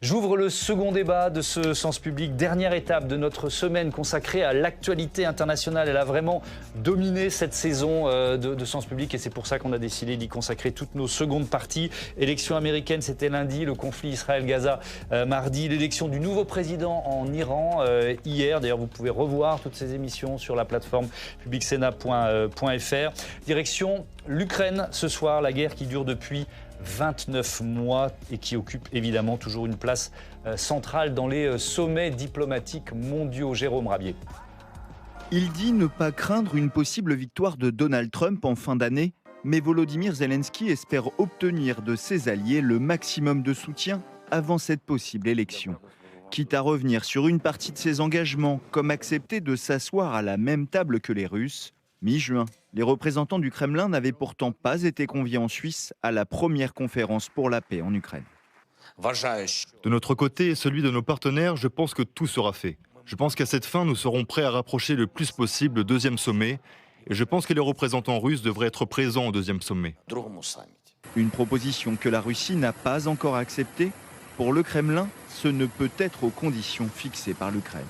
J'ouvre le second débat de ce Sens Public, dernière étape de notre semaine consacrée à l'actualité internationale. Elle a vraiment dominé cette saison de Sens Public et c'est pour ça qu'on a décidé d'y consacrer toutes nos secondes parties. Élection américaine, c'était lundi, le conflit Israël-Gaza mardi, l'élection du nouveau président en Iran hier. D'ailleurs, vous pouvez revoir toutes ces émissions sur la plateforme publicsena.fr. Direction l'Ukraine ce soir, la guerre qui dure depuis 29 mois et qui occupe évidemment toujours une place centrale dans les sommets diplomatiques mondiaux. Jérôme Rabier. Il dit ne pas craindre une possible victoire de Donald Trump en fin d'année, mais Volodymyr Zelensky espère obtenir de ses alliés le maximum de soutien avant cette possible élection. Quitte à revenir sur une partie de ses engagements, comme accepter de s'asseoir à la même table que les Russes. Mi-juin, les représentants du Kremlin n'avaient pourtant pas été conviés en Suisse à la première conférence pour la paix en Ukraine. De notre côté et celui de nos partenaires, je pense que tout sera fait. Je pense qu'à cette fin, nous serons prêts à rapprocher le plus possible le deuxième sommet. Et je pense que les représentants russes devraient être présents au deuxième sommet. Une proposition que la Russie n'a pas encore acceptée. Pour le Kremlin, ce ne peut être aux conditions fixées par l'Ukraine.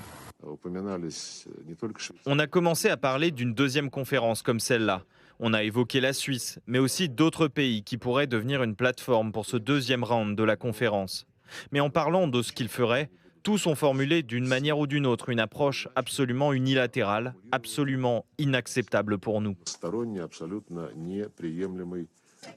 On a commencé à parler d'une deuxième conférence comme celle-là. On a évoqué la Suisse, mais aussi d'autres pays qui pourraient devenir une plateforme pour ce deuxième round de la conférence. Mais en parlant de ce qu'ils feraient, tous ont formulé d'une manière ou d'une autre une approche absolument unilatérale, absolument inacceptable pour nous.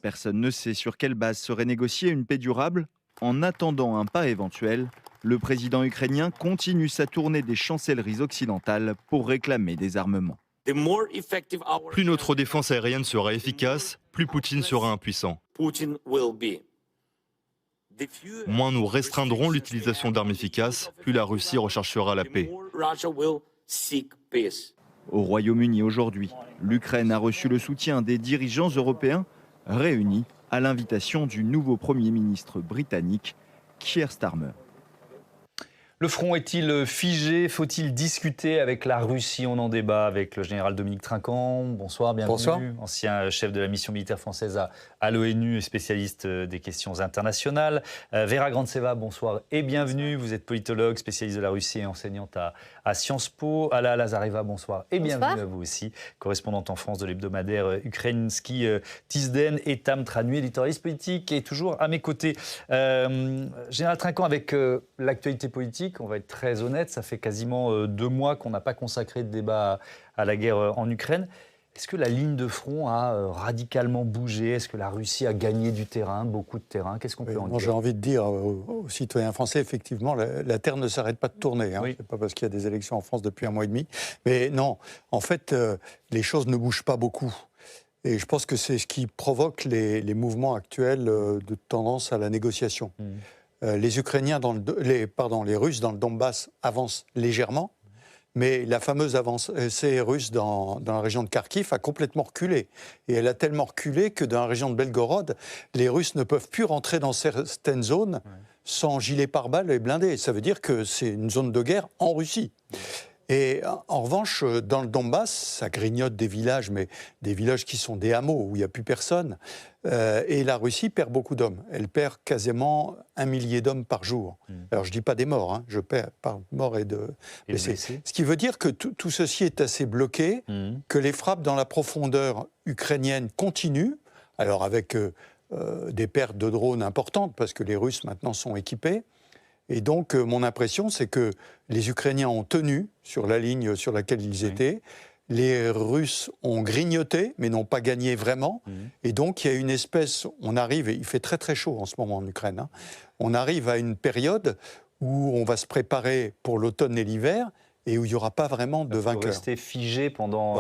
Personne ne sait sur quelle base serait négociée une paix durable. En attendant un pas éventuel, le président ukrainien continue sa tournée des chancelleries occidentales pour réclamer des armements. Plus notre défense aérienne sera efficace, plus Poutine sera impuissant. Moins nous restreindrons l'utilisation d'armes efficaces, plus la Russie recherchera la paix. Au Royaume-Uni aujourd'hui, l'Ukraine a reçu le soutien des dirigeants européens réunis à l'invitation du nouveau Premier ministre britannique, Keir Starmer. Le front est-il figé? Faut-il discuter avec la Russie? On en débat avec le général Dominique Trinquant. Bonsoir, bienvenue. Bonsoir. Ancien chef de la mission militaire française à l'ONU et spécialiste des questions internationales. Vera Grandseva, bonsoir et bienvenue. Vous êtes politologue, spécialiste de la Russie et enseignante à Sciences Po. Ala Lazareva, bonsoir et bienvenue à vous aussi. Correspondante en France de l'hebdomadaire Ukrainsky Tisden et Tam Tranu, éditorialiste politique, et toujours à mes côtés. Général Trinquant, avec l'actualité politique, on va être très honnête, ça fait quasiment 2 mois qu'on n'a pas consacré de débat à la guerre en Ukraine. Est-ce que la ligne de front a radicalement bougé? Est-ce que la Russie a gagné du terrain, beaucoup de terrain? Qu'est-ce qu'on peut en dire? J'ai envie de dire aux citoyens français, effectivement, la Terre ne s'arrête pas de tourner. Oui. Ce n'est pas parce qu'il y a des élections en France depuis 1 mois et demi. Mais non, en fait, les choses ne bougent pas beaucoup. Et je pense que c'est ce qui provoque les mouvements actuels de tendance à la négociation. Les Russes dans le Donbass avancent légèrement, mais la fameuse avancée russe dans la région de Kharkiv a complètement reculé. Et elle a tellement reculé que dans la région de Belgorod, les Russes ne peuvent plus rentrer dans certaines zones sans gilets pare-balles et blindés. Ça veut dire que c'est une zone de guerre en Russie. Et en revanche, dans le Donbass, ça grignote des villages, mais des villages qui sont des hameaux, où il n'y a plus personne. Et la Russie perd beaucoup d'hommes. Elle perd quasiment 1 millier d'hommes par jour. Alors je ne dis pas des morts, je parle de morts et de blessés. Ce qui veut dire que tout ceci est assez bloqué, que les frappes dans la profondeur ukrainienne continuent, alors avec des pertes de drones importantes, parce que les Russes maintenant sont équipés. Et donc, mon impression, c'est que les Ukrainiens ont tenu sur la ligne sur laquelle ils étaient. Les Russes ont grignoté, mais n'ont pas gagné vraiment. Et donc, il y a une espèce... On arrive, et il fait très très chaud en ce moment en Ukraine, on arrive à une période où on va se préparer pour l'automne et l'hiver, et où il n'y aura pas vraiment de vainqueur. Rester figé pendant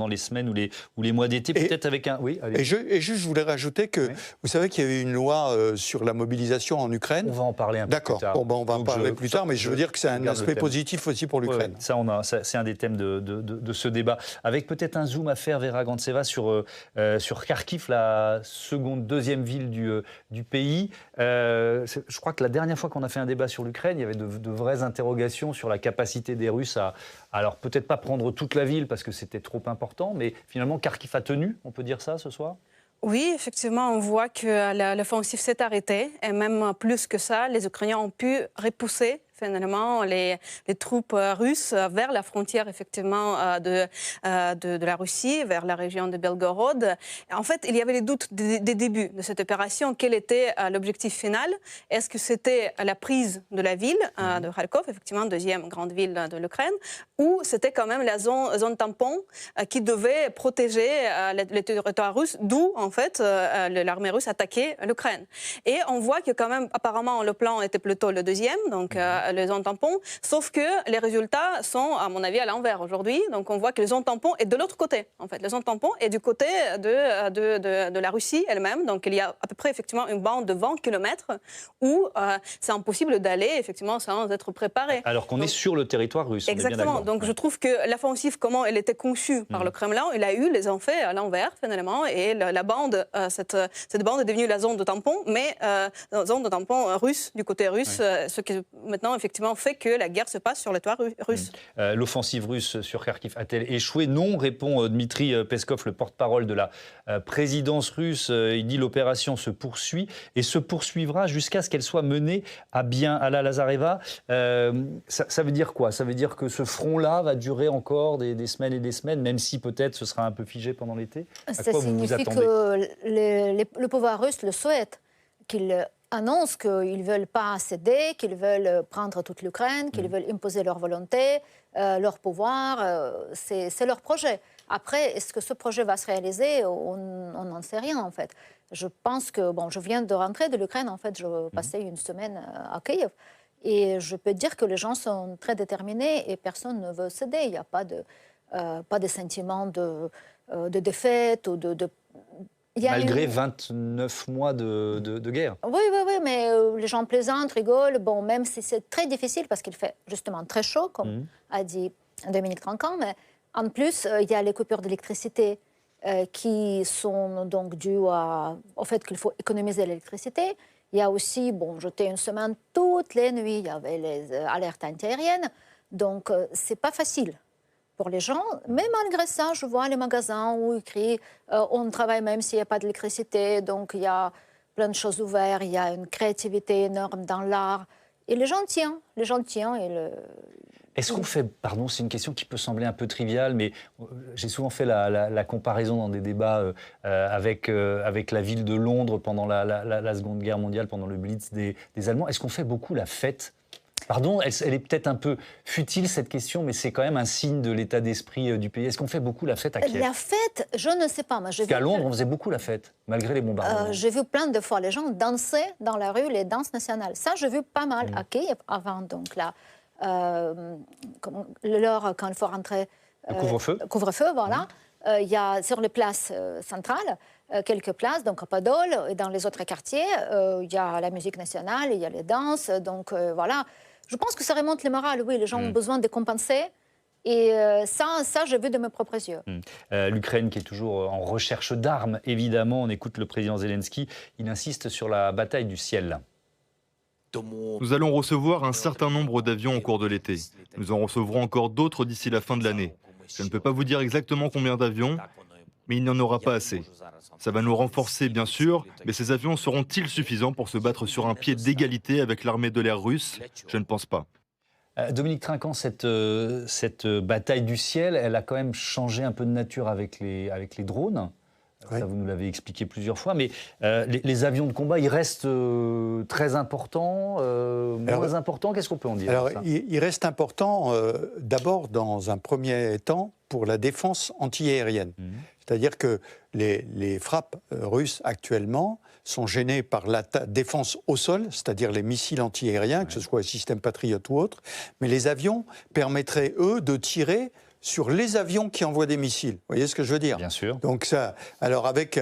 les semaines ou les mois d'été, peut-être avec un... Oui, allez. Et juste, je voulais rajouter que, vous savez qu'il y a eu une loi sur la mobilisation en Ukraine. On va en parler un peu plus tard. D'accord, on va en parler plus tard, mais je veux dire que c'est un aspect positif aussi pour l'Ukraine. C'est un des thèmes de ce débat. Avec peut-être un zoom à faire, Vera Grandseva, sur Kharkiv, la deuxième ville du pays. Je crois que la dernière fois qu'on a fait un débat sur l'Ukraine, il y avait de vraies interrogations sur la capacité des Russes à, alors peut-être pas prendre toute la ville parce que c'était trop important, mais finalement Kharkiv a tenu, on peut dire ça ce soir? Oui, effectivement, on voit que l'offensive s'est arrêtée. Et même plus que ça, les Ukrainiens ont pu repousser finalement les troupes russes vers la frontière effectivement de la Russie, vers la région de Belgorod. En fait, il y avait des doutes des débuts de cette opération. Quel était l'objectif final? Est-ce que c'était la prise de la ville de Kharkov, effectivement, deuxième grande ville de l'Ukraine, ou c'était quand même la zone tampon qui devait protéger le territoire russe, d'où en fait l'armée russe attaquait l'Ukraine. Et on voit que quand même, apparemment, le plan était plutôt le deuxième, donc les zones tampons, sauf que les résultats sont, à mon avis, à l'envers aujourd'hui. Donc on voit que les zones tampons est de l'autre côté, en fait. Les zones tampons est du côté de la Russie elle-même. Donc il y a à peu près effectivement une bande de 20 km où c'est impossible d'aller effectivement sans être préparé. Alors qu'on est sur le territoire russe. Exactement. Donc je trouve que l'offensive, comment elle était conçue par le Kremlin, elle a eu les effets à l'envers finalement. Et la bande, cette bande est devenue la zone de tampon, mais la zone de tampon russe, du côté russe, ce qui maintenant effectivement fait que la guerre se passe sur le territoire russe. L'offensive russe sur Kharkiv a-t-elle échoué? Non, répond Dmitri Peskov, le porte-parole de la présidence russe. Il dit l'opération se poursuit et se poursuivra jusqu'à ce qu'elle soit menée à bien. Alla Lazareva, ça veut dire quoi? Ça veut dire que ce front-là va durer encore des semaines et des semaines, même si peut-être ce sera un peu figé pendant l'été? Ça signifie que le pouvoir russe le souhaite, qu'il annonce qu'ils ne veulent pas céder, qu'ils veulent prendre toute l'Ukraine, qu'ils veulent imposer leur volonté, leur pouvoir. C'est leur projet. Après, est-ce que ce projet va se réaliser? On n'en sait rien, en fait. Je pense que, je viens de rentrer de l'Ukraine, en fait, je passais une semaine à Kiev, et je peux dire que les gens sont très déterminés et personne ne veut céder. Il n'y a pas de sentiment de défaite ou Malgré 29 mois de guerre. Oui, mais les gens plaisantent, rigolent. Bon, même si c'est très difficile parce qu'il fait justement très chaud, comme a dit Dominique Trinquant, mais en plus, il y a les coupures d'électricité qui sont donc dues au fait qu'il faut économiser l'électricité. Il y a aussi, j'étais une semaine toutes les nuits, il y avait les alertes antiaériennes. Donc, c'est pas facile pour les gens. Mais malgré ça, je vois les magasins où écrit on travaille même s'il n'y a pas d'électricité. Donc, il y a plein de choses ouvertes, il y a une créativité énorme dans l'art. Et les gens tiennent. Est-ce qu'on fait, pardon, c'est une question qui peut sembler un peu triviale, mais j'ai souvent fait la comparaison dans des débats avec la ville de Londres pendant la Seconde Guerre mondiale, pendant le Blitz des Allemands. Est-ce qu'on fait beaucoup la fête? Pardon, elle est peut-être un peu futile cette question, mais c'est quand même un signe de l'état d'esprit du pays. Est-ce qu'on fait beaucoup la fête à Kiev? La fête, je ne sais pas. Parce qu'à Londres, on faisait beaucoup la fête, malgré les bombardements. J'ai vu plein de fois les gens danser dans la rue, les danses nationales. Ça, j'ai vu pas mal à Kiev avant, donc là, l'heure quand il faut rentrer. Le couvre-feu. Couvre-feu, voilà. Il y a sur les places centrales quelques places, donc à Podol et dans les autres quartiers, il y a la musique nationale, il y a les danses, donc voilà. Je pense que ça remonte le moral, oui, les gens ont besoin de compenser. Et ça, j'ai vu de mes propres yeux. L'Ukraine qui est toujours en recherche d'armes, évidemment. On écoute le président Zelensky. Il insiste sur la bataille du ciel. Nous allons recevoir un certain nombre d'avions au cours de l'été. Nous en recevrons encore d'autres d'ici la fin de l'année. Je ne peux pas vous dire exactement combien d'avions, mais il n'y en aura pas assez. Ça va nous renforcer, bien sûr, mais ces avions seront-ils suffisants pour se battre sur un pied d'égalité avec l'armée de l'air russe? Je ne pense pas. Dominique Trinquant, cette bataille du ciel, elle a quand même changé un peu de nature avec les drones. Ça, vous nous l'avez expliqué plusieurs fois, mais les avions de combat, ils restent très importants, moins importants. Qu'est-ce qu'on peut en dire? Alors, ils restent importants d'abord, dans un premier temps, pour la défense antiaérienne. C'est-à-dire que les frappes russes actuellement sont gênées par la défense au sol, c'est-à-dire les missiles antiaériens, que ce soit le système Patriot ou autre, mais les avions permettraient, eux, de tirer sur les avions qui envoient des missiles. Vous voyez ce que je veux dire? Bien sûr. Donc ça, alors avec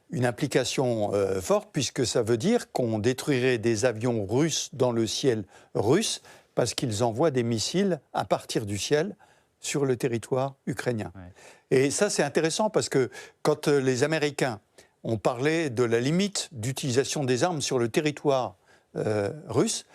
une implication forte, puisque ça veut dire qu'on détruirait des avions russes dans le ciel russe, parce qu'ils envoient des missiles à partir du ciel sur le territoire ukrainien. Et ça, c'est intéressant, parce que quand les Américains ont parlé de la limite d'utilisation des armes sur le territoire russe,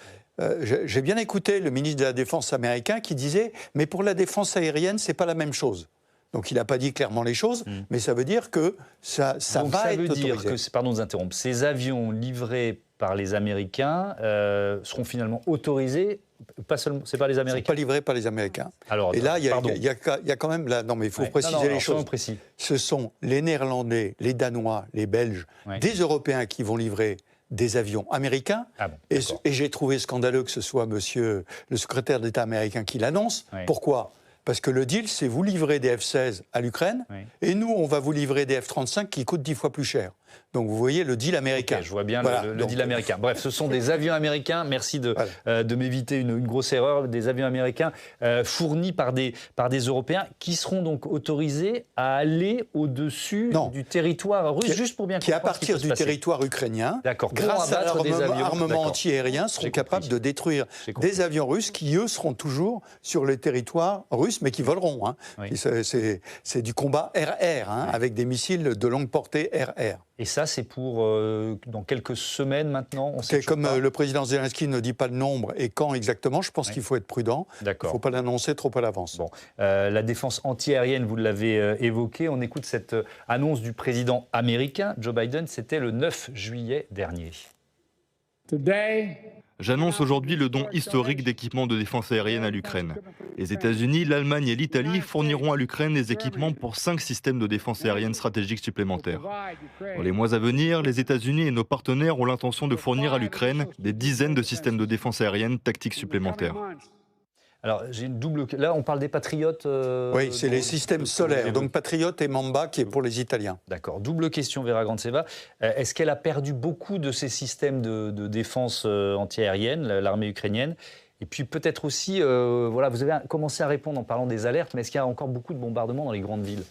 j'ai bien écouté le ministre de la Défense américain qui disait « mais pour la défense aérienne, ce n'est pas la même chose ». Donc il n'a pas dit clairement les choses, mais ça veut dire que ça Donc, va être veut dire autorisé. que, pardon de vous interrompre, ces avions livrés par les Américains seront finalement autorisés, pas seulement, c'est pas les Ils ne sont Américains. pas livrés par les Américains. Alors, Et là, il y pardon. a quand même... Là, non, mais il faut Ouais. préciser Non, les alors, soyons choses. précis. Ce sont les Néerlandais, les Danois, les Belges, Ouais. des Européens qui vont livrer des avions américains. Ah bon, Et d'accord. j'ai trouvé scandaleux que ce soit monsieur le secrétaire d'État américain qui l'annonce. Ouais. Pourquoi ? Parce que le deal, c'est vous livrer des F-16 à l'Ukraine, Ouais. et nous, on va vous livrer des F-35 qui coûtent 10 fois plus cher. Donc vous voyez le deal américain. Ok, je vois bien Voilà. le Donc, deal américain. Bref, ce sont des avions américains. Merci de m'éviter une grosse erreur. Des avions américains fournis par des Européens qui seront donc autorisés à aller au-dessus Non. du territoire russe, juste pour bien qui, à comprendre ce qui partir peut se du passer. territoire ukrainien, D'accord. Pour grâce à abattre des avions. l'armement D'accord. anti-aérien, seront J'ai capables compris. de détruire J'ai compris. des avions russes qui, eux, seront toujours sur le territoire russe, mais qui voleront. Hein. Oui. Et c'est du combat RR, hein, avec des missiles de longue portée RR. Et ça, c'est pour dans quelques semaines maintenant. On sait toujours Comme pas. le président Zelensky ne dit pas le nombre et quand exactement, je pense qu'il faut être prudent. Il ne D'accord. faut pas l'annoncer trop à l'avance. Bon, la défense antiaérienne, vous l'avez évoqué. On écoute cette annonce du président américain, Joe Biden. C'était le 9 juillet dernier. J'annonce aujourd'hui le don historique d'équipements de défense aérienne à l'Ukraine. Les États-Unis, l'Allemagne et l'Italie fourniront à l'Ukraine des équipements pour 5 systèmes de défense aérienne stratégiques supplémentaires. Dans les mois à venir, les États-Unis et nos partenaires ont l'intention de fournir à l'Ukraine des dizaines de systèmes de défense aérienne tactiques supplémentaires. Alors, j'ai une double. Là, on parle des patriotes. Oui, c'est dont- les systèmes que solaires. vous Donc Patriot et Mamba, qui est pour les Italiens. D'accord. Double question, Vera Grandseva. Est-ce qu'elle a perdu beaucoup de ces systèmes de défense antiaérienne, l'armée ukrainienne ? Et puis peut-être aussi, voilà, vous avez commencé à répondre en parlant des alertes, mais est-ce qu'il y a encore beaucoup de bombardements dans les grandes villes ?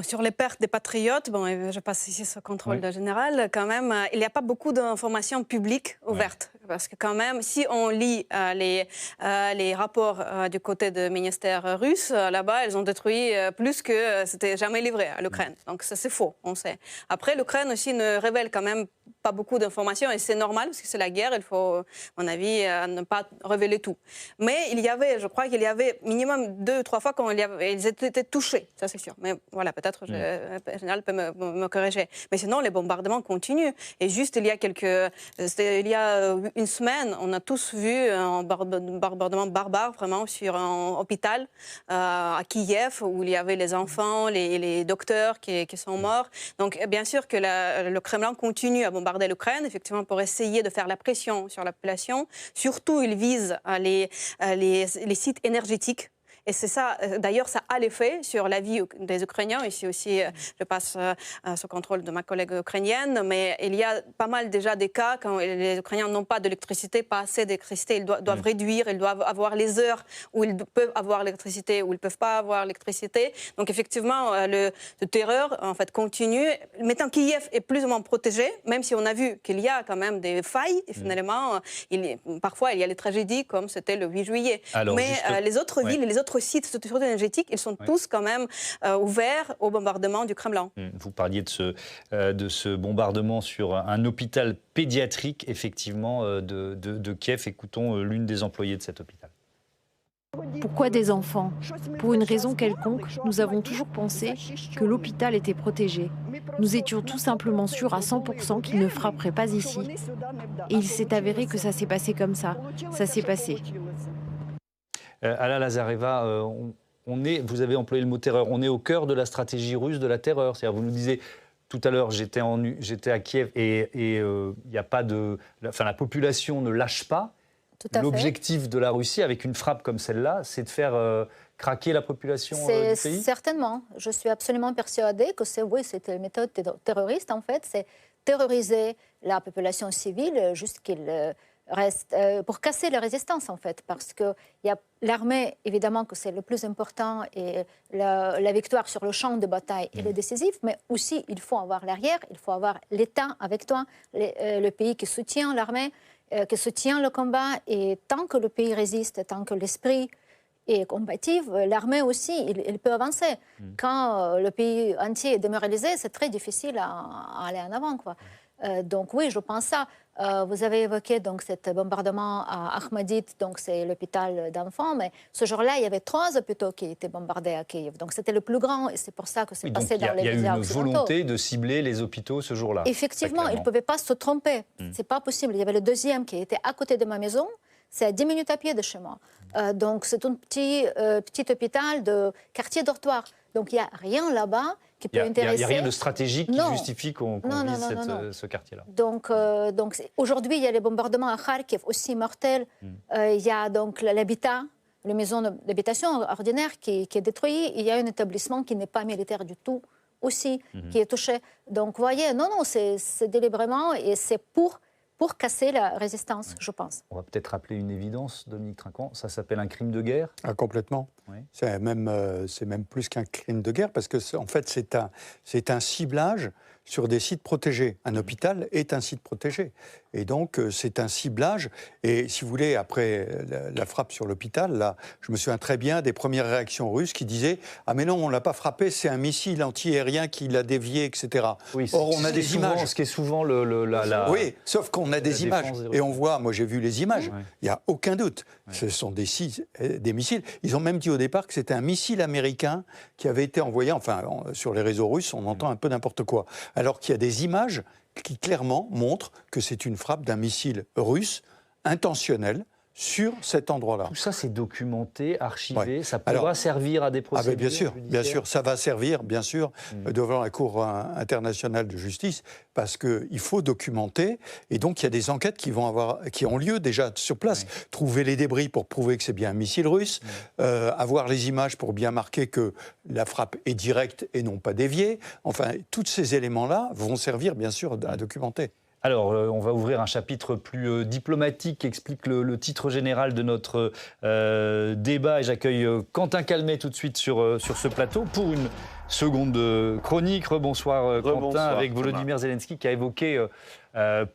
Sur les pertes des patriotes, je passe ici ce contrôle Oui. général, quand même, il n'y a pas beaucoup d'informations publiques ouvertes. Parce que quand même, si on lit les rapports du côté du ministère russe, là-bas, ils ont détruit plus que c'était jamais livré à l'Ukraine. Donc ça, c'est faux, on sait. Après, l'Ukraine aussi ne révèle quand même pas beaucoup d'informations, et c'est normal, parce que c'est la guerre, il faut, à mon avis, ne pas révéler tout. Mais je crois qu'il y avait minimum 2 ou 3 fois quand ils étaient touchés, ça c'est sûr. Mais voilà, peut-être le général peut me corriger. Mais sinon, les bombardements continuent. Et juste, il y a une semaine, on a tous vu un bombardement barbare, vraiment, sur un hôpital à Kiev, où il y avait les enfants, les docteurs qui sont morts. Donc, bien sûr que le Kremlin continue à bombarder l'Ukraine, effectivement, pour essayer de faire la pression sur la population. Surtout, il vise les sites énergétiques. Et c'est ça, d'ailleurs, ça a l'effet sur la vie des Ukrainiens. Ici aussi, je passe sous contrôle de ma collègue ukrainienne, mais il y a pas mal déjà des cas quand les Ukrainiens n'ont pas d'électricité, pas assez d'électricité, ils doivent réduire, ils doivent avoir les heures où ils peuvent avoir l'électricité, où ils ne peuvent pas avoir l'électricité. Donc effectivement, le terreur en fait continue. Maintenant, Kiev est plus ou moins protégé, même si on a vu qu'il y a quand même des failles. Et finalement, parfois, il y a les tragédies comme c'était le 8 juillet. Alors, mais les autres villes et les autres sites énergétiques, ils sont tous quand même ouverts au bombardement du Kremlin. Vous parliez de ce bombardement sur un hôpital pédiatrique, effectivement, de Kiev. Écoutons l'une des employées de cet hôpital. Pourquoi des enfants ? Pour une raison quelconque, nous avons toujours pensé que l'hôpital était protégé. Nous étions tout simplement sûrs à 100% qu'il ne frapperait pas ici. Et il s'est avéré que ça s'est passé comme ça. Ça s'est passé. Alla Lazareva, vous avez employé le mot terreur. On est au cœur de la stratégie russe de la terreur. C'est-à-dire, vous nous disiez tout à l'heure, j'étais à Kiev et y a pas la population ne lâche pas. L'objectif de la Russie, avec une frappe comme celle-là, c'est de faire craquer la population du pays ? Certainement. Je suis absolument persuadée que c'était une méthode terroriste, en fait. C'est terroriser la population civile jusqu'il reste, pour casser la résistance, en fait. Parce que l'armée, évidemment, que c'est le plus important, et la victoire sur le champ de bataille est décisive, mais aussi, il faut avoir l'arrière, il faut avoir l'État avec toi, le pays qui soutient l'armée, qui soutient le combat. Et tant que le pays résiste, tant que l'esprit est combatif, l'armée aussi, il peut avancer. Quand le pays entier est démoralisé, c'est très difficile à aller en avant, quoi. Donc oui, je pense ça. Vous avez évoqué donc cet bombardement à Ahmedit, donc c'est l'hôpital d'enfants, mais ce jour-là, il y avait 3 hôpitaux qui étaient bombardés à Kiev. Donc c'était le plus grand et c'est pour ça que c'est passé dans les médias occidentaux. Il y a eu une volonté de cibler les hôpitaux ce jour-là. Effectivement, ils ne pouvaient pas se tromper. C'est pas possible. Il y avait le deuxième qui était à côté de ma maison. C'est à 10 minutes à pied de chez moi. Donc c'est un petit hôpital de quartier dortoir. Donc il n'y a rien là-bas qui peut intéresser. Il n'y a rien de stratégique qui justifie qu'on vise ce quartier-là. Donc aujourd'hui, il y a les bombardements à Kharkiv aussi mortels. Il y a donc l'habitat, la maison d'habitation ordinaire qui est détruite. Il y a un établissement qui n'est pas militaire du tout aussi qui est touché. Donc vous voyez, c'est délibérément et c'est pour casser la résistance, je pense. On va peut-être rappeler une évidence, Dominique Trinquant, ça s'appelle un crime de guerre. Complètement. Oui. C'est même plus qu'un crime de guerre, parce que en fait, c'est un ciblage sur des sites protégés. Un hôpital est un site protégé. Et donc, c'est un ciblage. Et si vous voulez, après la frappe sur l'hôpital, là, je me souviens très bien des premières réactions russes qui disaient « Ah mais non, on ne l'a pas frappé, c'est un missile antiaérien qui l'a dévié, etc. » Oui, Or, on a des images. Ce qui est souvent Oui, sauf qu'on a des images. Et on voit, moi j'ai vu les images, il n'y a aucun doute. Ce sont des missiles. Ils ont même dit au départ que c'était un missile américain qui avait été envoyé, enfin, sur les réseaux russes, on entend un peu n'importe quoi. Alors qu'il y a des images qui clairement montrent que c'est une frappe d'un missile russe intentionnel sur cet endroit-là. Tout ça, c'est documenté, archivé, ça pourra servir à des procédures bien sûr, ça va servir, bien sûr, devant la Cour internationale de justice, parce qu'il faut documenter, et donc il y a des enquêtes qui ont lieu déjà sur place. Trouver les débris pour prouver que c'est bien un missile russe, avoir les images pour bien marquer que la frappe est directe et non pas déviée. Enfin, tous ces éléments-là vont servir, bien sûr, à documenter. Alors, on va ouvrir un chapitre plus diplomatique qui explique le titre général de notre débat. Et j'accueille Quentin Calmet tout de suite sur ce plateau pour une seconde chronique. Rebonsoir Quentin, avec Volodymyr Zelensky qui a évoqué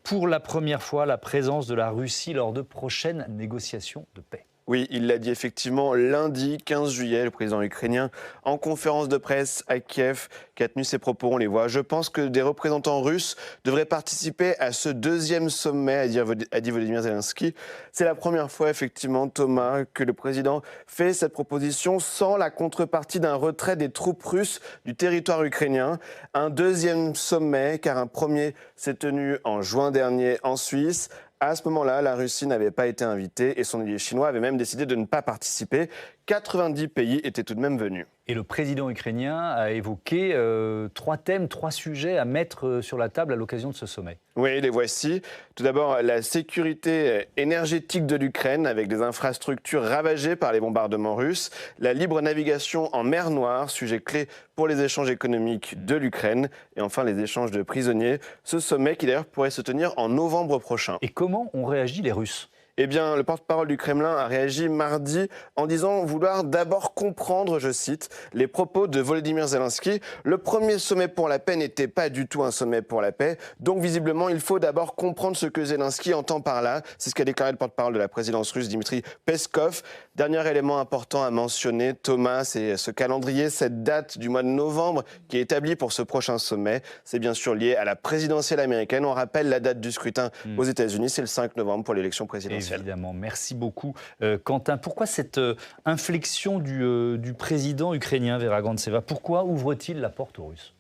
pour la première fois la présence de la Russie lors de prochaines négociations de paix. Oui, il l'a dit effectivement lundi 15 juillet, le président ukrainien, en conférence de presse à Kiev, qui a tenu ses propos, on les voit. Je pense que des représentants russes devraient participer à ce deuxième sommet, a dit Volodymyr Zelensky. C'est la première fois, effectivement, Thomas, que le président fait cette proposition sans la contrepartie d'un retrait des troupes russes du territoire ukrainien. Un deuxième sommet, car un premier s'est tenu en juin dernier en Suisse. À ce moment-là, la Russie n'avait pas été invitée et son allié chinois avait même décidé de ne pas participer. 90 pays étaient tout de même venus. Et le président ukrainien a évoqué 3 thèmes, 3 sujets à mettre sur la table à l'occasion de ce sommet. Oui, les voici. Tout d'abord, la sécurité énergétique de l'Ukraine avec des infrastructures ravagées par les bombardements russes. La libre navigation en mer Noire, sujet clé pour les échanges économiques de l'Ukraine. Et enfin, les échanges de prisonniers. Ce sommet qui d'ailleurs pourrait se tenir en novembre prochain. Et comment ont réagi les Russes ? Eh bien, le porte-parole du Kremlin a réagi mardi en disant vouloir d'abord comprendre, je cite, les propos de Volodymyr Zelensky. Le premier sommet pour la paix n'était pas du tout un sommet pour la paix. Donc, visiblement, il faut d'abord comprendre ce que Zelensky entend par là. C'est ce qu'a déclaré le porte-parole de la présidence russe, Dmitry Peskov. Dernier élément important à mentionner, Thomas, c'est ce calendrier, cette date du mois de novembre qui est établie pour ce prochain sommet. C'est bien sûr lié à la présidentielle américaine. On rappelle la date du scrutin aux États-Unis, c'est le 5 novembre pour l'élection présidentielle. Évidemment, merci beaucoup Quentin. Pourquoi cette inflexion du président ukrainien, Vera Grantseva? Pourquoi ouvre-t-il la porte aux Russes?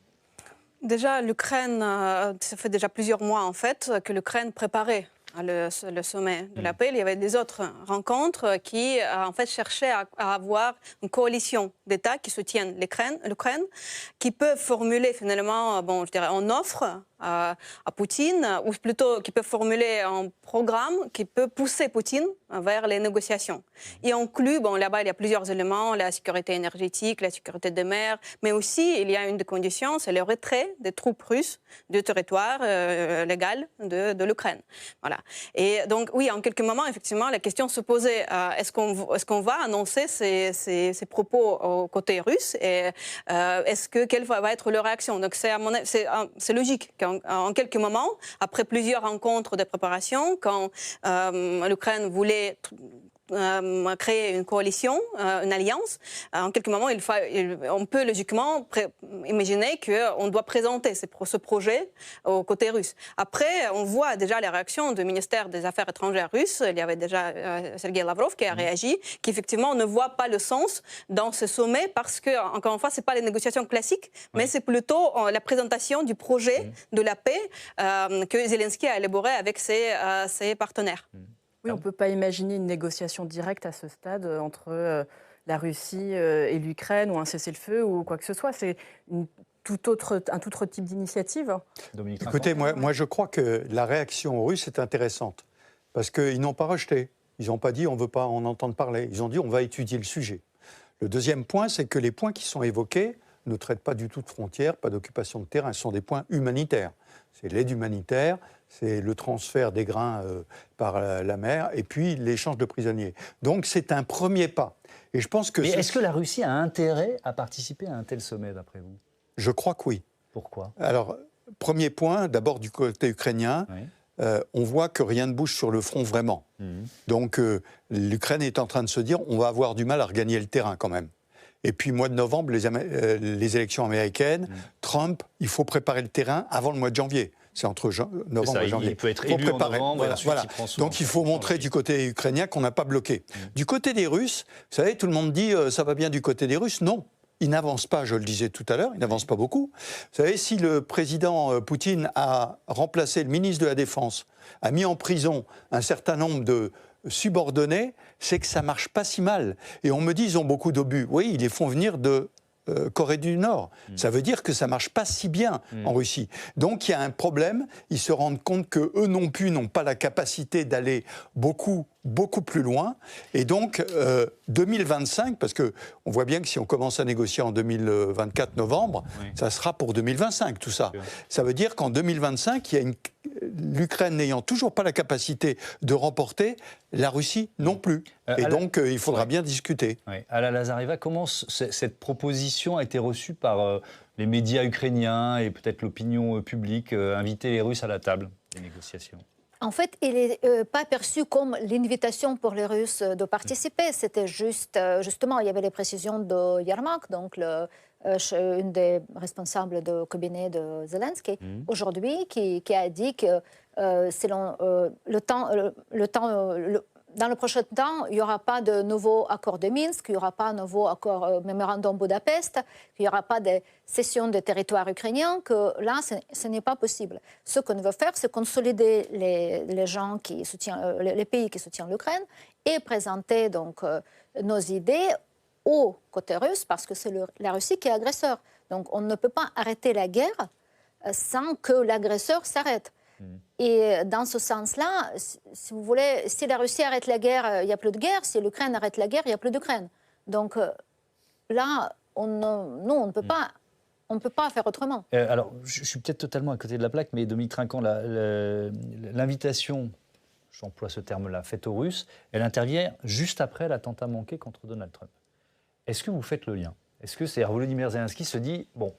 Déjà, l'Ukraine, ça fait déjà plusieurs mois en fait que l'Ukraine préparait le sommet de la paix. Il y avait des autres rencontres qui en fait cherchaient à avoir une coalition d'États qui soutiennent l'Ukraine, qui peuvent formuler finalement, je dirais, en offre à Poutine, ou plutôt qui peut formuler un programme qui peut pousser Poutine vers les négociations. Il inclut, là-bas il y a plusieurs éléments, la sécurité énergétique, la sécurité des mers, mais aussi il y a une des conditions, c'est le retrait des troupes russes du territoire légal de l'Ukraine. Voilà. Et donc oui, en quelques moments, effectivement, la question se posait, est-ce qu'on va annoncer ces propos au côté russe et quelle va être leur réaction? Donc c'est logique qu'en quelques moments, après plusieurs rencontres de préparation, quand l'Ukraine voulait créer une coalition, une alliance, en quelques moments, on peut logiquement imaginer qu'on doit présenter ce projet au côté russe. Après, on voit déjà les réactions du ministère des Affaires étrangères russe. Il y avait déjà Sergei Lavrov qui a réagi, qui effectivement ne voit pas le sens dans ce sommet parce que, encore une fois, ce n'est pas les négociations classiques, mais c'est plutôt la présentation du projet de la paix que Zelensky a élaboré avec ses partenaires. Oui, on ne peut pas imaginer une négociation directe à ce stade entre la Russie et l'Ukraine ou un cessez-le-feu ou quoi que ce soit. C'est un tout autre type d'initiative. Écoutez, moi je crois que la réaction russe est intéressante parce qu'ils n'ont pas rejeté. Ils n'ont pas dit on ne veut pas en entendre parler. Ils ont dit on va étudier le sujet. Le deuxième point, c'est que les points qui sont évoqués ne traitent pas du tout de frontières, pas d'occupation de terrain. Ce sont des points humanitaires. C'est l'aide humanitaire, c'est le transfert des grains par la mer et puis l'échange de prisonniers. Donc c'est un premier pas. Et je pense que mais est-ce que la Russie a intérêt à participer à un tel sommet, d'après vous? Je crois que oui. Pourquoi? Alors, premier point, d'abord du côté ukrainien, on voit que rien ne bouge sur le front vraiment. Donc l'Ukraine est en train de se dire on va avoir du mal à regagner le terrain quand même. Et puis, mois de novembre, les élections américaines, Trump, il faut préparer le terrain avant le mois de janvier. C'est entre novembre et janvier. Il peut être élu en novembre. Voilà. Donc, il faut montrer du côté ukrainien qu'on n'a pas bloqué. Du côté des Russes, vous savez, tout le monde dit ça va bien du côté des Russes. Non, ils n'avancent pas, je le disais tout à l'heure, ils n'avancent pas beaucoup. Vous savez, si le président Poutine a remplacé le ministre de la Défense, a mis en prison un certain nombre de subordonnés, c'est que ça marche pas si mal. Et on me dit, ils ont beaucoup d'obus. Oui, ils les font venir de Corée du Nord. Ça veut dire que ça marche pas si bien en Russie. Donc il y a un problème. Ils se rendent compte que eux non plus n'ont pas la capacité d'aller beaucoup plus loin. Et donc 2025, parce que on voit bien que si on commence à négocier en 2024 novembre, ça sera pour 2025 tout ça. Ça veut dire qu'en 2025, il y a l'Ukraine n'ayant toujours pas la capacité de remporter, la Russie non plus. Et donc, il faudra bien discuter. Alla Lazareva, comment cette proposition a été reçue par les médias ukrainiens et peut-être l'opinion publique, inviter les Russes à la table des négociations? En fait, il n'est pas perçu comme l'invitation pour les Russes de participer. C'était justement, il y avait les précisions de Yermak, donc une des responsables du cabinet de Zelensky, aujourd'hui, qui a dit que selon dans le prochain temps, il n'y aura pas de nouveau accord de Minsk, il n'y aura pas de nouveau accord mémorandum Budapest, qu'il n'y aura pas de cession de territoire ukrainien, que là, ce n'est pas possible. Ce qu'on veut faire, c'est consolider les gens qui soutiennent, les pays qui soutiennent l'Ukraine et présenter donc nos idées au côté russe, parce que c'est la Russie qui est agresseur. Donc on ne peut pas arrêter la guerre sans que l'agresseur s'arrête. Et dans ce sens-là, si vous voulez, si la Russie arrête la guerre, il n'y a plus de guerre. Si l'Ukraine arrête la guerre, il n'y a plus d'Ukraine. Donc là, on ne peut pas. On ne peut pas faire autrement. Alors, je suis peut-être totalement à côté de la plaque, mais Dominique Trinquant, l'invitation, j'emploie ce terme-là, faite aux Russes, elle intervient juste après l'attentat manqué contre Donald Trump. Est-ce que vous faites le lien? Est-ce que c'est Volodymyr Zelensky se dit, bon,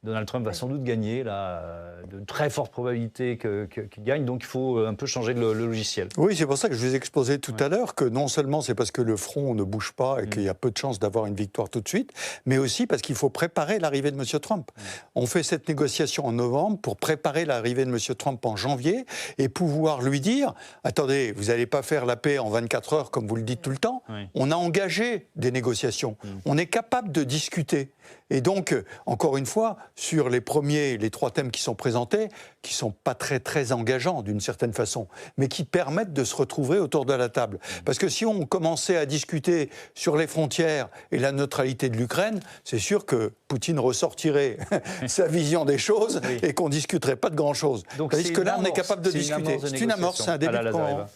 Donald Trump va sans doute gagner, là, de très fortes probabilités qu'il gagne, donc il faut un peu changer le logiciel. Oui, c'est pour ça que je vous ai exposé tout à l'heure que non seulement c'est parce que le front ne bouge pas et qu'il y a peu de chances d'avoir une victoire tout de suite, mais aussi parce qu'il faut préparer l'arrivée de M. Trump. On fait cette négociation en novembre pour préparer l'arrivée de M. Trump en janvier et pouvoir lui dire « Attendez, vous n'allez pas faire la paix en 24 heures comme vous le dites tout le temps. On a engagé des négociations. On est capable de discuter. » Et donc, encore une fois, sur les 3 thèmes qui sont présentés, qui ne sont pas très engageants d'une certaine façon, mais qui permettent de se retrouver autour de la table. Parce que si on commençait à discuter sur les frontières et la neutralité de l'Ukraine, c'est sûr que Poutine ressortirait sa vision des choses et qu'on ne discuterait pas de grand-chose. Tandis que là, on est capable de discuter. C'est une amorce, c'est un début de commencement.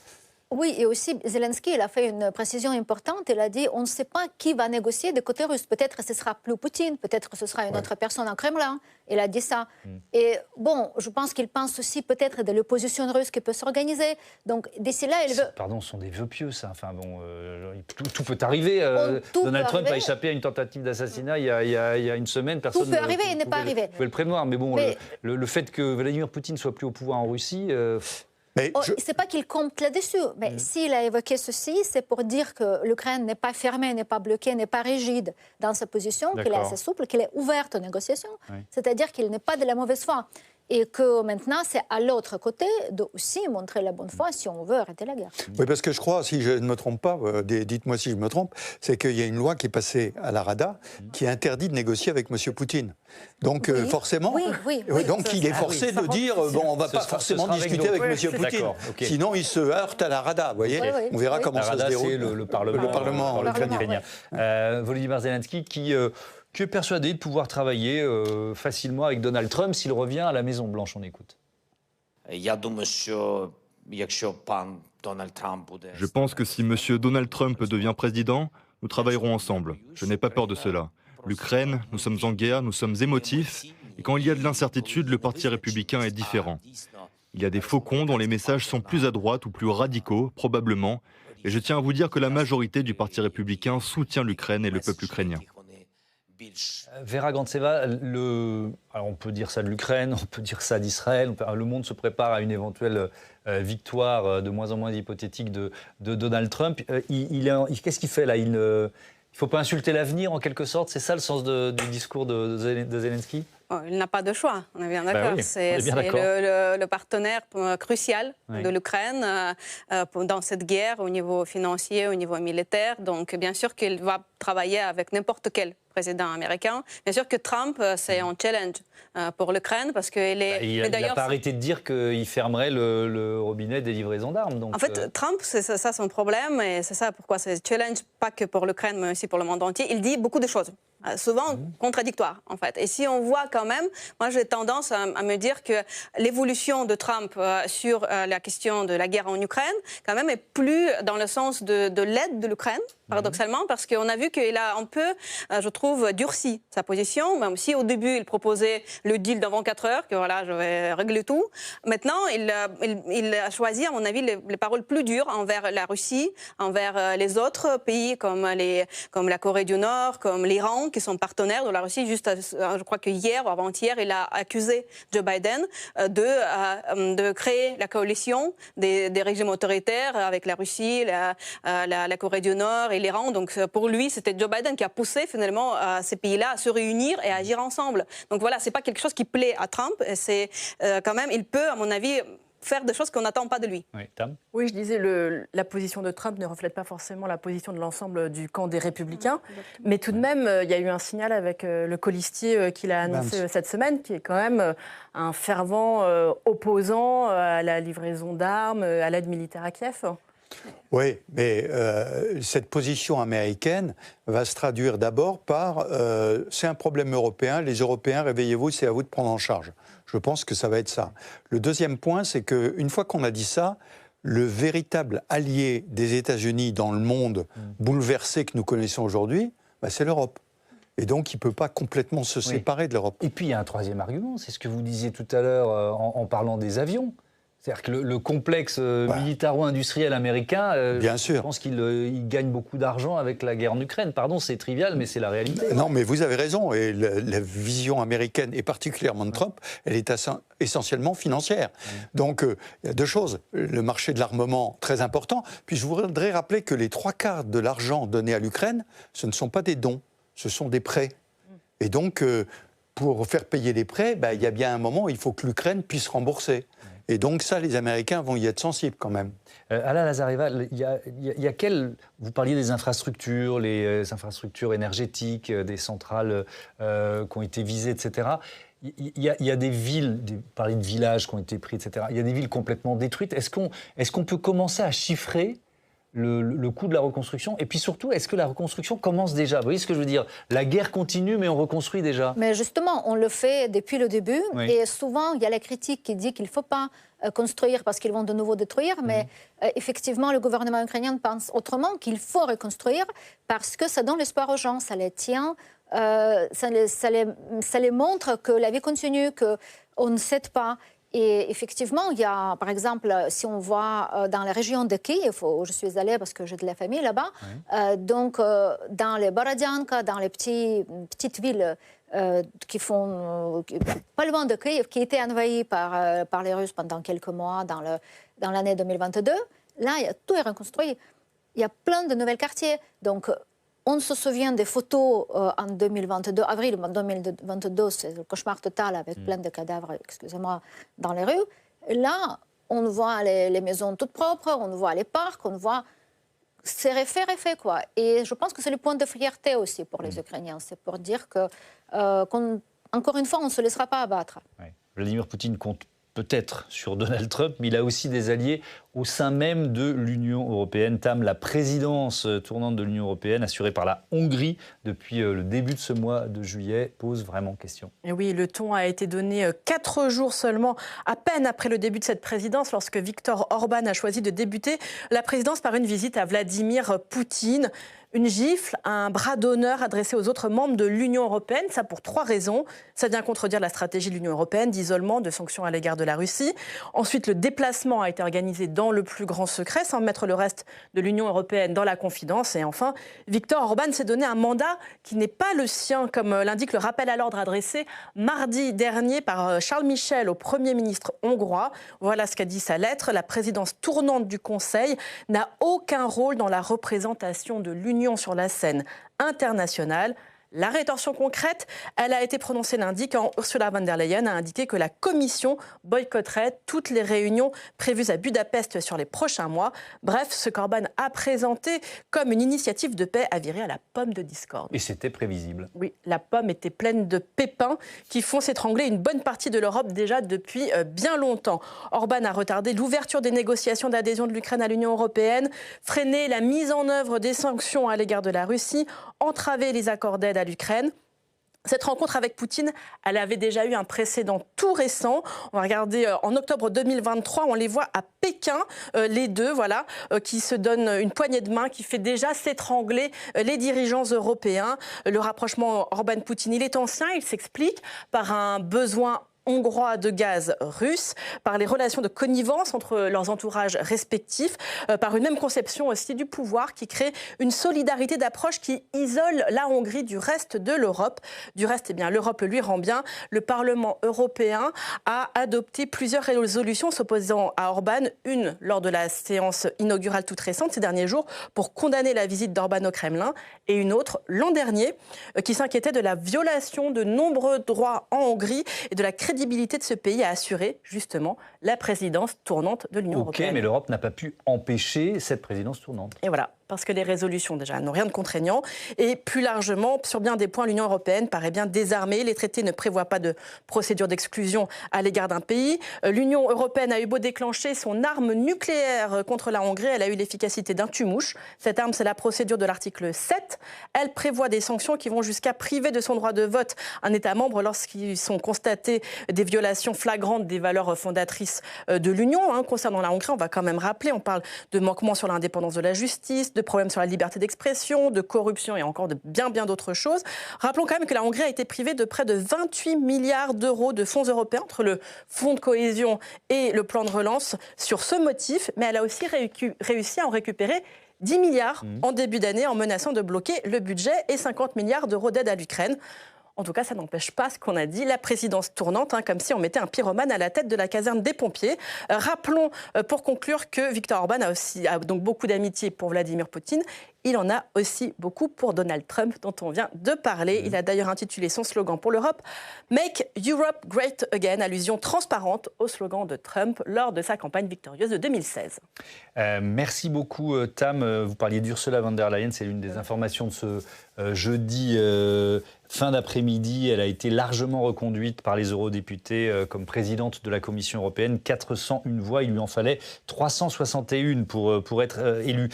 Oui, et aussi, Zelensky, il a fait une précision importante. Il a dit, on ne sait pas qui va négocier des côtés russes. Peut-être que ce sera plus Poutine, peut-être que ce sera une autre personne en Kremlin. Il a dit ça. Et bon, je pense qu'il pense aussi peut-être de l'opposition russe qui peut s'organiser. Donc, d'ici là, il veut... Pardon, ce sont des vœux pieux, ça. Enfin, bon, tout peut arriver. Donald Trump a échappé à une tentative d'assassinat il y a une semaine. Personne tout peut arriver, il n'est pas arrivé. Vous pouvez le prévoir. Mais bon, le fait que Vladimir Poutine soit plus au pouvoir en Russie... C'est pas qu'il compte là-dessus, mais s'il a évoqué ceci, c'est pour dire que l'Ukraine n'est pas fermée, n'est pas bloquée, n'est pas rigide dans sa position, qu'elle est assez souple, qu'elle est ouverte aux négociations. C'est-à-dire qu'il n'est pas de la mauvaise foi. Et que maintenant, c'est à l'autre côté de aussi montrer la bonne foi si on veut arrêter la guerre. Oui, parce que je crois, si je ne me trompe pas, dites-moi si je me trompe, c'est qu'il y a une loi qui est passée à la Rada qui interdit de négocier avec M. Poutine. Donc forcément, donc il est forcé de dire, on ne va pas forcément discuter avec M. Poutine. Sinon, il se heurte à la Rada, vous voyez. On verra comment ça se déroule. C'est le Parlement ukrainien. Volodymyr Zelensky qui est persuadé de pouvoir travailler facilement avec Donald Trump s'il revient à la Maison-Blanche. On écoute. Je pense que si M. Donald Trump devient président, nous travaillerons ensemble. Je n'ai pas peur de cela. L'Ukraine, nous sommes en guerre, nous sommes émotifs, et quand il y a de l'incertitude, le Parti républicain est différent. Il y a des faucons dont les messages sont plus à droite ou plus radicaux, probablement, et je tiens à vous dire que la majorité du Parti républicain soutient l'Ukraine et le peuple ukrainien. Vera Grantseva, alors on peut dire ça de l'Ukraine, on peut dire ça d'Israël. Le monde se prépare à une éventuelle victoire de moins en moins hypothétique de Donald Trump. Qu'est-ce qu'il fait là? Il ne faut pas insulter l'avenir en quelque sorte. C'est ça le sens du discours de Zelensky? Il n'a pas de choix, on est bien d'accord. C'est le partenaire crucial de l'Ukraine dans cette guerre au niveau financier, au niveau militaire. Donc bien sûr qu'il va travailler avec n'importe quel président américain. Bien sûr que Trump, c'est un challenge pour l'Ukraine parce qu'il est... Il n'a pas arrêté de dire qu'il fermerait le robinet des livraisons d'armes. Donc, en fait, Trump, c'est ça son problème et c'est ça pourquoi c'est un challenge, pas que pour l'Ukraine, mais aussi pour le monde entier. Il dit beaucoup de choses, souvent contradictoires en fait. Et si on voit quand même, moi j'ai tendance à me dire que l'évolution de Trump sur la question de la guerre en Ukraine, quand même, est plus dans le sens de l'aide de l'Ukraine, paradoxalement, parce qu'on a vu qu'il a un peu, je trouve, durci sa position. Même si au début il proposait le deal dans 24 heures, que voilà, je vais régler tout. Maintenant, il a choisi, à mon avis, les paroles plus dures envers la Russie, envers les autres pays comme la Corée du Nord, comme l'Iran, qui sont partenaires de la Russie. Juste, je crois que hier ou avant-hier, il a accusé Joe Biden de créer la coalition des régimes autoritaires avec la Russie, la Corée du Nord et l'Iran. Donc pour lui, c'était Joe Biden qui a poussé finalement ces pays-là à se réunir et à agir ensemble. Donc voilà, c'est pas quelque chose qui plaît à Trump. Et c'est quand même, il peut, à mon avis, faire des choses qu'on n'attend pas de lui. Oui, Tam. Oui, je disais, la position de Trump ne reflète pas forcément la position de l'ensemble du camp des Républicains. Mais tout de même, il y a eu un signal avec le colistier qu'il a annoncé cette semaine, qui est quand même un fervent opposant à la livraison d'armes, à l'aide militaire à Kiev. Oui, mais cette position américaine va se traduire d'abord par c'est un problème européen, les Européens, réveillez-vous, c'est à vous de prendre en charge. Je pense que ça va être ça. Le deuxième point, c'est qu'une fois qu'on a dit ça, le véritable allié des États-Unis dans le monde bouleversé que nous connaissons aujourd'hui, c'est l'Europe. Et donc, il ne peut pas complètement se séparer de l'Europe. Et puis, il y a un troisième argument, c'est ce que vous disiez tout à l'heure en parlant des avions. C'est-à-dire que le complexe militaro-industriel américain, bien sûr. Je pense qu'il gagne beaucoup d'argent avec la guerre en Ukraine. Pardon, c'est trivial, mais c'est la réalité. Non, mais vous avez raison. Et la vision américaine, et particulièrement de Trump, elle est essentiellement financière. Donc, il y a deux choses. Le marché de l'armement, très important. Puis, je voudrais rappeler que les 3/4 de l'argent donné à l'Ukraine, ce ne sont pas des dons, ce sont des prêts. Et donc, pour faire payer les prêts, il y a bien un moment où il faut que l'Ukraine puisse rembourser. Et donc ça, les Américains vont y être sensibles quand même. Alain Lazareva, vous parliez des infrastructures, les infrastructures énergétiques, des centrales qui ont été visées, etc. Il y a des villes, vous parliez de villages qui ont été pris, etc. Il y a des villes complètement détruites. Est-ce qu'on peut commencer à chiffrer le coût de la reconstruction? Et puis surtout, est-ce que la reconstruction commence déjà? Vous voyez ce que je veux dire? La guerre continue, mais on reconstruit déjà. Mais justement, on le fait depuis le début. Oui. Et souvent, il y a la critique qui dit qu'il ne faut pas construire parce qu'ils vont de nouveau détruire. Mais effectivement, le gouvernement ukrainien pense autrement, qu'il faut reconstruire parce que ça donne l'espoir aux gens, ça les tient. Ça les montre que la vie continue, qu'on ne cède pas. Et effectivement, il y a, par exemple, si on voit dans la région de Kiev, où je suis allée parce que j'ai de la famille là-bas, donc dans les Borodianka, dans les petites villes qui font pas loin de Kiev, qui était envahi par les Russes pendant quelques mois dans l'année 2022. Là, tout est reconstruit. Il y a plein de nouveaux quartiers. Donc, on se souvient des photos en 2022, avril 2022, c'est le cauchemar total avec plein de cadavres, excusez-moi, dans les rues. Et là, on voit les maisons toutes propres, on voit les parcs, on voit... C'est refait, quoi. Et je pense que c'est le point de fierté aussi pour les Ukrainiens. C'est pour dire que, encore une fois, on ne se laissera pas abattre. Ouais. Vladimir Poutine compte peut-être sur Donald Trump, mais il a aussi des alliés au sein même de l'Union européenne. Tam, la présidence tournante de l'Union européenne, assurée par la Hongrie depuis le début de ce mois de juillet, pose vraiment question. Et oui, le ton a été donné 4 jours seulement, à peine après le début de cette présidence, lorsque Viktor Orban a choisi de débuter la présidence par une visite à Vladimir Poutine. Une gifle, un bras d'honneur adressé aux autres membres de l'Union européenne, ça pour 3 raisons. Ça vient contredire la stratégie de l'Union européenne d'isolement, de sanctions à l'égard de la Russie. Ensuite, le déplacement a été organisé dans le plus grand secret, sans mettre le reste de l'Union européenne dans la confidence. Et enfin, Viktor Orban s'est donné un mandat qui n'est pas le sien, comme l'indique le rappel à l'ordre adressé mardi dernier par Charles Michel au Premier ministre hongrois. Voilà ce qu'a dit sa lettre. La présidence tournante du Conseil n'a aucun rôle dans la représentation de l'Union sur la scène internationale. La rétorsion concrète, elle a été prononcée lundi quand Ursula von der Leyen a indiqué que la Commission boycotterait toutes les réunions prévues à Budapest sur les prochains mois. Bref, ce qu'Orban a présenté comme une initiative de paix a viré à la pomme de discorde. Et c'était prévisible. Oui, la pomme était pleine de pépins qui font s'étrangler une bonne partie de l'Europe déjà depuis bien longtemps. Orban a retardé l'ouverture des négociations d'adhésion de l'Ukraine à l'Union européenne, freiné la mise en œuvre des sanctions à l'égard de la Russie, entravé les accords d'aide à l'Ukraine. Cette rencontre avec Poutine, elle avait déjà eu un précédent tout récent. On va regarder en octobre 2023, on les voit à Pékin, les deux, voilà, qui se donnent une poignée de main qui fait déjà s'étrangler les dirigeants européens. Le rapprochement Orban-Poutine, il est ancien, il s'explique par un besoin hongrois de gaz russe, par les relations de connivence entre leurs entourages respectifs, par une même conception aussi du pouvoir qui crée une solidarité d'approche qui isole la Hongrie du reste de l'Europe. Du reste, eh bien, l'Europe lui rend bien. Le Parlement européen a adopté plusieurs résolutions s'opposant à Orban, une lors de la séance inaugurale toute récente ces derniers jours pour condamner la visite d'Orban au Kremlin, et une autre l'an dernier qui s'inquiétait de la violation de nombreux droits en Hongrie et de la crédibilité de ce pays à assurer justement la présidence tournante de l'Union européenne. Ok, mais l'Europe n'a pas pu empêcher cette présidence tournante. Et voilà, parce que les résolutions déjà n'ont rien de contraignant. Et plus largement, sur bien des points, l'Union européenne paraît bien désarmée. Les traités ne prévoient pas de procédure d'exclusion à l'égard d'un pays. L'Union européenne a eu beau déclencher son arme nucléaire contre la Hongrie, elle a eu l'efficacité d'un tue-mouche. Cette arme, c'est la procédure de l'article 7. Elle prévoit des sanctions qui vont jusqu'à priver de son droit de vote un État membre lorsqu'ils sont constatés des violations flagrantes des valeurs fondatrices de l'Union. Concernant la Hongrie, on va quand même rappeler, on parle de manquements sur l'indépendance de la justice, de problèmes sur la liberté d'expression, de corruption et encore de bien d'autres choses. Rappelons quand même que la Hongrie a été privée de près de 28 milliards d'euros de fonds européens entre le fonds de cohésion et le plan de relance sur ce motif, mais elle a aussi réussi à en récupérer 10 milliards en début d'année en menaçant de bloquer le budget et 50 milliards d'euros d'aide à l'Ukraine. En tout cas, ça n'empêche pas ce qu'on a dit, la présidence tournante, comme si on mettait un pyromane à la tête de la caserne des pompiers. Rappelons, pour conclure, que Viktor Orban a donc beaucoup d'amitié pour Vladimir Poutine. Il en a aussi beaucoup pour Donald Trump, dont on vient de parler. Il a d'ailleurs intitulé son slogan pour l'Europe « Make Europe Great Again », allusion transparente au slogan de Trump lors de sa campagne victorieuse de 2016. Merci beaucoup, Tam. Vous parliez d'Ursula von der Leyen, c'est l'une des informations de ce jeudi fin d'après-midi. Elle a été largement reconduite par les eurodéputés comme présidente de la Commission européenne. 401 voix, il lui en fallait 361 pour être élue.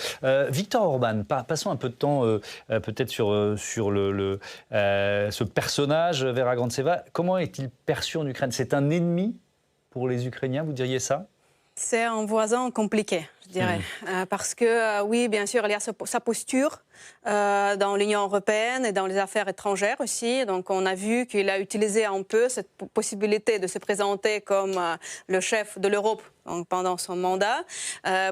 Viktor Orban, passons un peu de temps peut-être sur ce personnage, Vera Grantseva. Comment est-il perçu en Ukraine? C'est un ennemi pour les Ukrainiens, vous diriez ça? C'est un voisin compliqué, je dirais. Parce que, oui, bien sûr, il y a sa posture dans l'Union européenne et dans les affaires étrangères aussi. Donc, on a vu qu'il a utilisé un peu cette possibilité de se présenter comme le chef de l'Europe donc pendant son mandat,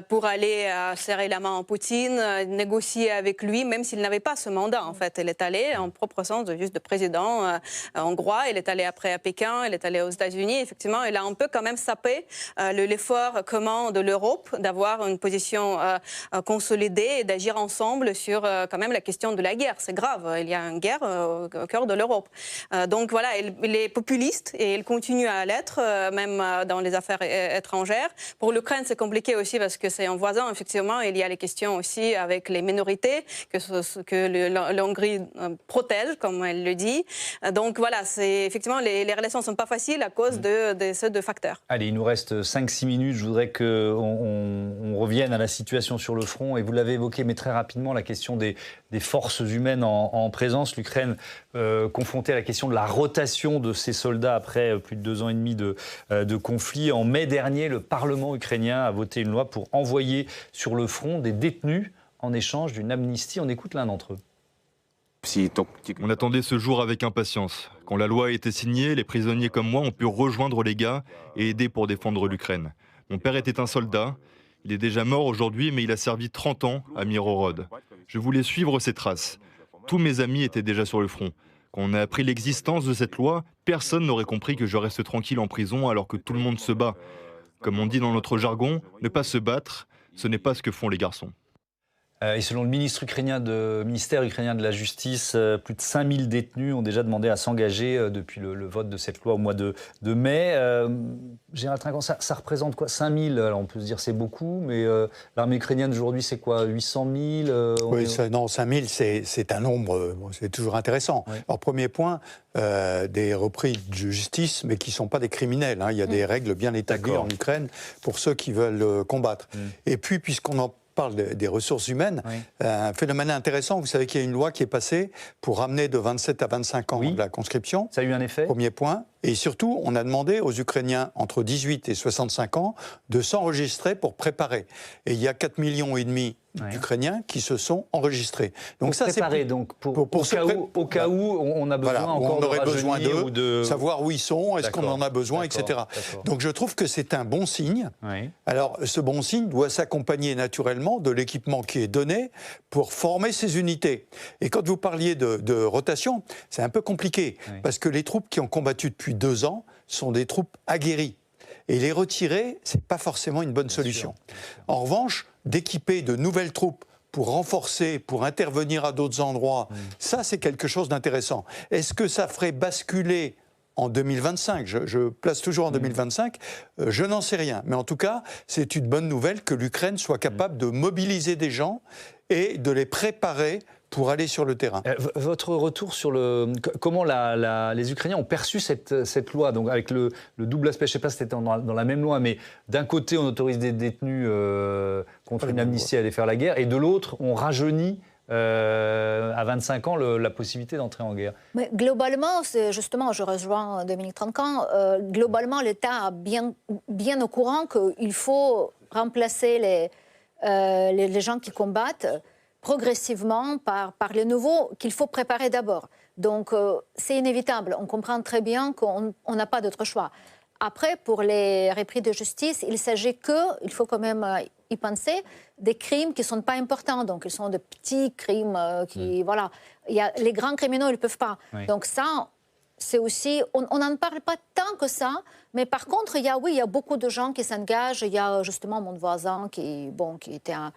pour aller serrer la main à Poutine, négocier avec lui, même s'il n'avait pas ce mandat. En fait, elle est allée en propre sens juste de président hongrois. Elle est allée après à Pékin, elle est allée aux États-Unis. Effectivement, elle a un peu quand même sapé l'effort commun de l'Europe d'avoir une position consolidée et d'agir ensemble sur quand même la question de la guerre. C'est grave, il y a une guerre au cœur de l'Europe. Donc voilà, elle est populiste et elle continue à l'être, même dans les affaires étrangères. Pour l'Ukraine, c'est compliqué aussi parce que c'est un voisin, effectivement. Il y a les questions aussi avec les minorités que l'Hongrie protège, comme elle le dit. Donc voilà, effectivement, les relations ne sont pas faciles à cause de ces deux facteurs. Allez, il nous reste 5-6 minutes. Je voudrais qu'on revienne à la situation sur le front. Et vous l'avez évoqué, mais très rapidement, la question des forces humaines en présence. L'Ukraine confrontée à la question de la rotation de ses soldats après plus de 2 ans et demi de conflit. En mai dernier, le Parlement ukrainien a voté une loi pour envoyer sur le front des détenus en échange d'une amnistie. On écoute l'un d'entre eux. On attendait ce jour avec impatience. Quand la loi a été signée, les prisonniers comme moi ont pu rejoindre les gars et aider pour défendre l'Ukraine. Mon père était un soldat. Il est déjà mort aujourd'hui, mais il a servi 30 ans à Myrhorod. Je voulais suivre ses traces. Tous mes amis étaient déjà sur le front. Quand on a appris l'existence de cette loi, personne n'aurait compris que je reste tranquille en prison alors que tout le monde se bat. Comme on dit dans notre jargon, ne pas se battre, ce n'est pas ce que font les garçons. Et selon le ministère ukrainien de la Justice, plus de 5000 détenus ont déjà demandé à s'engager depuis le vote de cette loi au mois de mai. Général Trinquant, ça représente quoi? 5000, alors on peut se dire c'est beaucoup, mais l'armée ukrainienne aujourd'hui c'est quoi? 800 000 Oui, non, 5000 c'est un nombre, c'est toujours intéressant. Oui. Alors premier point, des repris de justice, mais qui ne sont pas des criminels. Hein. Il y a des règles bien établies en Ukraine pour ceux qui veulent combattre. Et puis, puisqu'on en parle des ressources humaines, un phénomène intéressant, vous savez qu'il y a une loi qui est passée pour ramener de 27 à 25 ans la conscription. Ça a eu un effet? Premier point. Et surtout, on a demandé aux Ukrainiens entre 18 et 65 ans de s'enregistrer pour préparer. Et il y a 4,5 millions d'Ukrainiens qui se sont enregistrés. Donc pour ça, préparer, donc au cas où on a besoin encore on aurait besoin d'eux, ou de savoir où ils sont, est-ce qu'on en a besoin, etc. Donc je trouve que c'est un bon signe. Oui. Alors ce bon signe doit s'accompagner naturellement de l'équipement qui est donné pour former ces unités. Et quand vous parliez de rotation, c'est un peu compliqué, parce que les troupes qui ont combattu depuis 2 ans sont des troupes aguerries. Et les retirer, ce n'est pas forcément une bonne solution. En revanche, d'équiper de nouvelles troupes pour renforcer, pour intervenir à d'autres endroits, ça c'est quelque chose d'intéressant. Est-ce que ça ferait basculer en 2025 ? Je place toujours en 2025, je n'en sais rien. Mais en tout cas, c'est une bonne nouvelle que l'Ukraine soit capable de mobiliser des gens et de les préparer pour aller sur le terrain. Votre retour sur comment les Ukrainiens ont perçu cette loi, donc avec le double aspect, je ne sais pas si c'était dans la même loi, mais d'un côté on autorise des détenus contre une amnistie à aller faire la guerre, et de l'autre on rajeunit à 25 ans la possibilité d'entrer en guerre. Mais globalement, c'est justement, je rejoins Dominique Trinquant, globalement l'État est bien au courant qu'il faut remplacer les gens qui combattent progressivement par les nouveaux qu'il faut préparer d'abord. Donc c'est inévitable, on comprend très bien qu'on n'a pas d'autre choix. Après, pour les repris de justice, il s'agit il faut quand même y penser, des crimes qui ne sont pas importants. Donc ils sont de petits crimes voilà. Les grands criminels, ils ne peuvent pas. Oui. Donc ça, c'est aussi, on n'en parle pas tant que ça, mais par contre, il y a beaucoup de gens qui s'engagent. Il y a justement mon voisin qui était un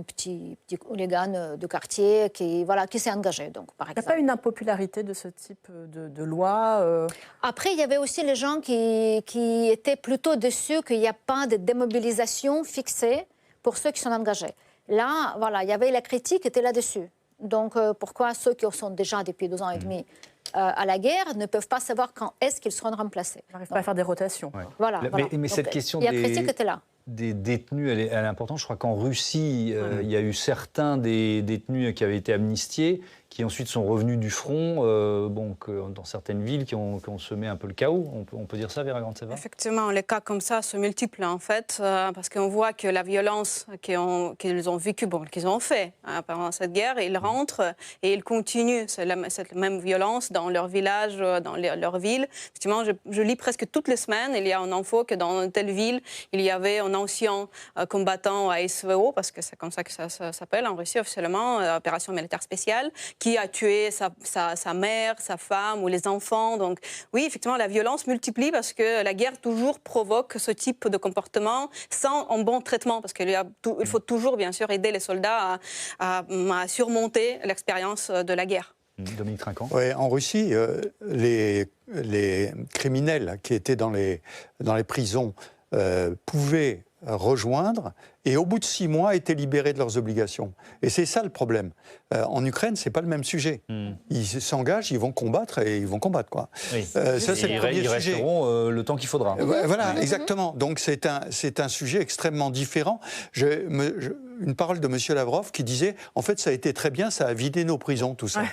petit hooligan de quartier qui s'est engagé. Donc, par exemple. Il n'y a pas une impopularité de ce type de loi Après, il y avait aussi les gens qui étaient plutôt déçus qu'il n'y a pas de démobilisation fixée pour ceux qui sont engagés. Là, il y avait la critique qui était là-dessus. Donc, pourquoi ceux qui sont déjà depuis 2 ans et demi à la guerre ne peuvent pas savoir quand est-ce qu'ils seront remplacés? On n'arrive pas à faire des rotations. Ouais. Voilà. Mais cette question la critique était là. Des détenus, elle est importante. Je crois qu'en Russie, il y a eu certains des détenus qui avaient été amnistiés qui ensuite sont revenus du front, dans certaines villes qui ont semé un peu le chaos. On peut dire ça, Vera Grantseva? Effectivement, les cas comme ça se multiplient en fait, parce qu'on voit que la violence qu'ils ont vécue, qu'ils ont fait pendant cette guerre, ils rentrent et ils continuent cette même violence dans leur village, dans leur ville. Effectivement, je lis presque toutes les semaines, il y a une info que dans telle ville, il y avait un ancien combattant à SVO, parce que c'est comme ça que ça s'appelle en Russie officiellement, opération militaire spéciale, qui a tué sa mère, sa femme ou les enfants. Donc oui, effectivement, la violence multiplie parce que la guerre toujours provoque ce type de comportement sans un bon traitement, parce qu'il faut toujours, bien sûr, aider les soldats à surmonter l'expérience de la guerre. Dominique Trinquant. Oui, en Russie, les criminels qui étaient dans les prisons pouvaient rejoindre et au bout de 6 mois étaient libérés de leurs obligations. Et c'est ça le problème. En Ukraine, c'est pas le même sujet. Ils s'engagent, ils vont combattre et ils vont combattre, quoi. Oui. Ça, c'est le premier ils sujet. resteront le temps qu'il faudra. Voilà, exactement. Donc c'est un sujet extrêmement différent. Une parole de M. Lavrov qui disait, en fait, ça a été très bien, ça a vidé nos prisons, tout ça.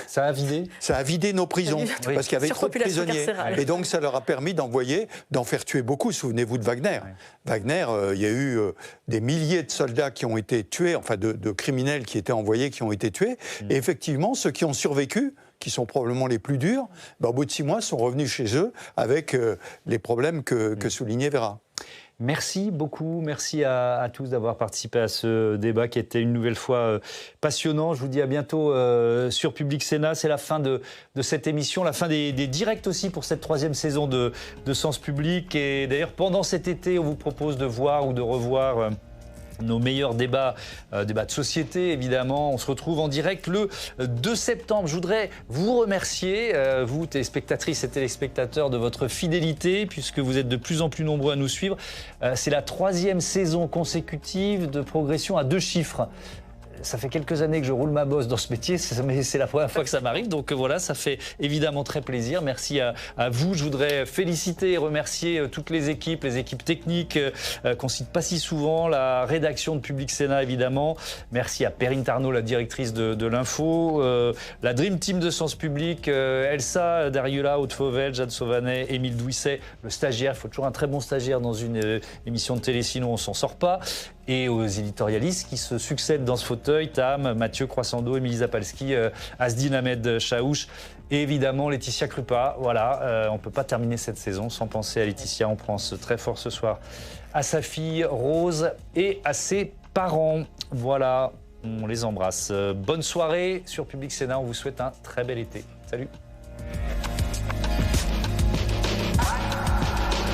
Ça a vidé? Ça a vidé nos prisons, parce qu'il y avait trop de prisonniers. Et donc ça leur a permis d'en faire tuer beaucoup. Souvenez-vous de Wagner. Wagner, il y a eu des milliers de soldats qui ont été tués, enfin de criminels qui étaient envoyés, qui ont été tués. Et effectivement, ceux qui ont survécu, qui sont probablement les plus durs, au bout de 6 mois, sont revenus chez eux avec les problèmes que soulignait Vera. Merci beaucoup, merci à tous d'avoir participé à ce débat qui était une nouvelle fois passionnant. Je vous dis à bientôt sur Public Sénat. C'est la fin de cette émission, la fin des directs aussi pour cette 3e saison de Sens Public. Et d'ailleurs, pendant cet été, on vous propose de voir ou de revoir nos meilleurs débats de société, évidemment. On se retrouve en direct le 2 septembre. Je voudrais vous remercier, vous, téléspectatrices et téléspectateurs, de votre fidélité, puisque vous êtes de plus en plus nombreux à nous suivre. C'est la 3e saison consécutive de progression à 2 chiffres. Ça fait quelques années que je roule ma bosse dans ce métier, mais c'est la première fois que ça m'arrive. Donc voilà, ça fait évidemment très plaisir. Merci à vous. Je voudrais féliciter et remercier toutes les équipes techniques qu'on cite pas si souvent, la rédaction de Public Sénat évidemment. Merci à Perrine Tarnot, la directrice de l'info, la Dream Team de Sens Public, Elsa Dariula, Aude Fauvel, Jade Sauvanet, Émile Douisset, le stagiaire. Il faut toujours un très bon stagiaire dans une émission de télé, sinon on s'en sort pas. Et aux éditorialistes qui se succèdent dans ce fauteuil, Tam, Mathieu Croissando, Émilie Zapalski, Asdine Ahmed Chaouch et évidemment Laetitia Krupa. Voilà, on ne peut pas terminer cette saison sans penser à Laetitia. On pense très fort ce soir à sa fille Rose et à ses parents. Voilà, on les embrasse. Bonne soirée sur Public Sénat, on vous souhaite un très bel été. Salut.